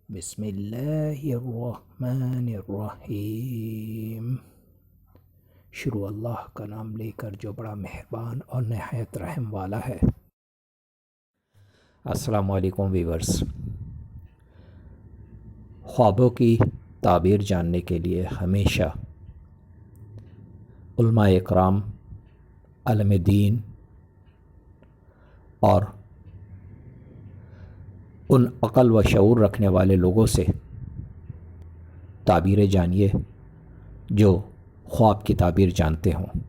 بسم اللہ الرحمن الرحیم۔ شروع اللہ کا نام لے کر جو بڑا مہربان اور نہایت رحم والا ہے۔ السلام علیکم ویورز۔ خوابوں کی تعبیر جاننے کے لیے ہمیشہ علماء اکرام، علم دین اور ان عقل و شعور رکھنے والے لوگوں سے تعبیریں جانیے جو خواب کی تعبیر جانتے ہوں۔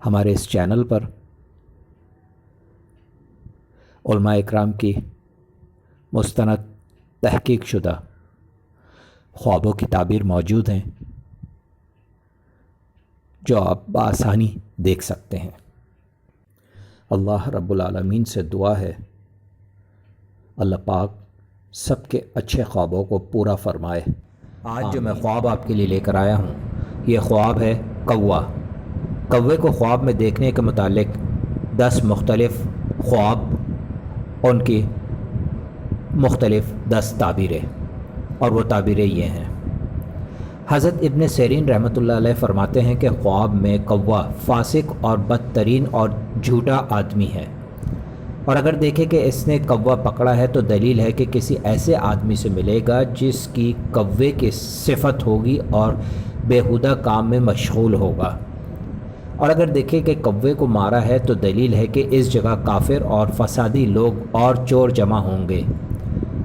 ہمارے اس چینل پر علماء اکرام کی مستند تحقیق شدہ خوابوں کی تعبیر موجود ہیں جو آپ بآسانی دیکھ سکتے ہیں۔ اللہ رب العالمین سے دعا ہے اللہ پاک سب کے اچھے خوابوں کو پورا فرمائے۔ آج جو میں خواب آپ کے لیے لے کر آیا ہوں، یہ خواب ہے کوا۔ کوے کو خواب میں دیکھنے کے متعلق 10 مختلف خواب، ان کی مختلف 10 تعبیریں، اور وہ تعبیریں یہ ہیں۔ حضرت ابن سیرین رحمۃ اللہ علیہ فرماتے ہیں کہ خواب میں کوا فاسق اور بدترین اور جھوٹا آدمی ہے، اور اگر دیکھے کہ اس نے کوا پکڑا ہے تو دلیل ہے کہ کسی ایسے آدمی سے ملے گا جس کی کوے کی صفت ہوگی اور بیہودہ کام میں مشغول ہوگا، اور اگر دیکھے کہ کوے کو مارا ہے تو دلیل ہے کہ اس جگہ کافر اور فسادی لوگ اور چور جمع ہوں گے،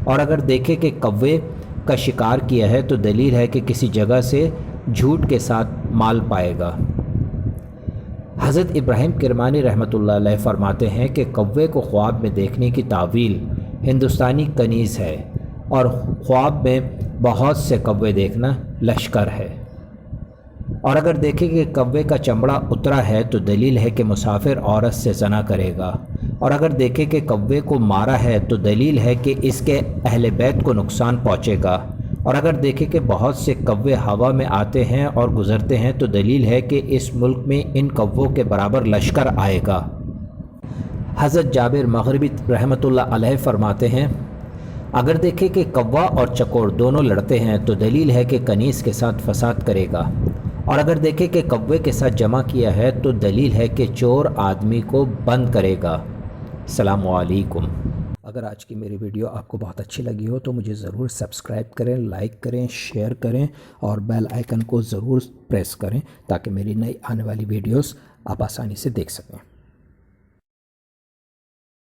اور اگر دیکھے کہ کوے کا شکار کیا ہے تو دلیل ہے کہ کسی جگہ سے جھوٹ کے ساتھ مال پائے گا۔ حضرت ابراہیم کرمانی رحمۃ اللہ علیہ فرماتے ہیں کہ کوے کو خواب میں دیکھنے کی تعویل ہندوستانی کنیز ہے، اور خواب میں بہت سے کوے دیکھنا لشکر ہے، اور اگر دیکھے کہ کوے کا چمڑا اترا ہے تو دلیل ہے کہ مسافر عورت سے زنا کرے گا، اور اگر دیکھے کہ کوے کو مارا ہے تو دلیل ہے کہ اس کے اہل بیت کو نقصان پہنچے گا، اور اگر دیکھے کہ بہت سے کوے ہوا میں آتے ہیں اور گزرتے ہیں تو دلیل ہے کہ اس ملک میں ان کووں کے برابر لشکر آئے گا۔ حضرت جابر مغربی رحمۃ اللہ علیہ فرماتے ہیں اگر دیکھے کہ کوا اور چکور دونوں لڑتے ہیں تو دلیل ہے کہ کنیز کے ساتھ فساد کرے گا، اور اگر دیکھے کہ کوے کے ساتھ جمع کیا ہے تو دلیل ہے کہ چور آدمی کو بند کرے گا۔ السلام علیکم۔ اگر آج کی میری ویڈیو آپ کو بہت اچھی لگی ہو تو مجھے ضرور سبسکرائب کریں، لائک کریں، شیئر کریں، اور بیل آئیکن کو ضرور پریس کریں تاکہ میری نئی آنے والی ویڈیوز آپ آسانی سے دیکھ سکیں۔